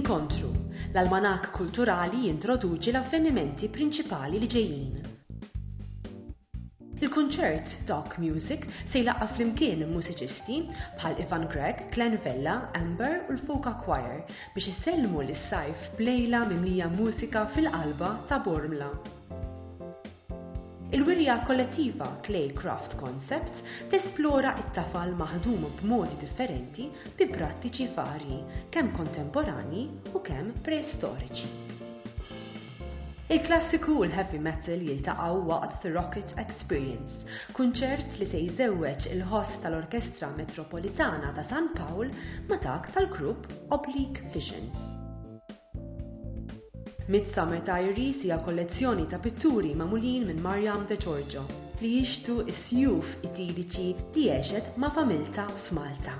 Inkontru, l-almanak kulturali jintroduċi l-avvenimenti prinċipali li ġejjin. Il-kunċert Doc Music se jlaqqa flimkien mużiċisti bħal Ivan Gregg, Glenn Vella, Amber u l-Foka Choir biex isellmu lis-sajf b'lejla mimlija mużika fil-qalba ta' Bormla. Il-wirja kollettiva Clay Craft Concepts tesplora it-tafal maħdum b'modi differenti bi prattiċi varji, kemm kontemporani u kemm preistoriċi. Il-klassiku u l-heavy metal jiltaqgħu waqt The Rocket Experience, kunċert li se jżewweġ il-ħoss tal-Orkestra Metropolitana ta' San Pawl ma' dak tal-grupp Oblique Visions. Midsummer Diaries hija kollezzjoni ta' pitturi magħmulin minn Mariam De Giorgio li jixtu s-sjuf idiliċi li għexet ma' familta f'Malta.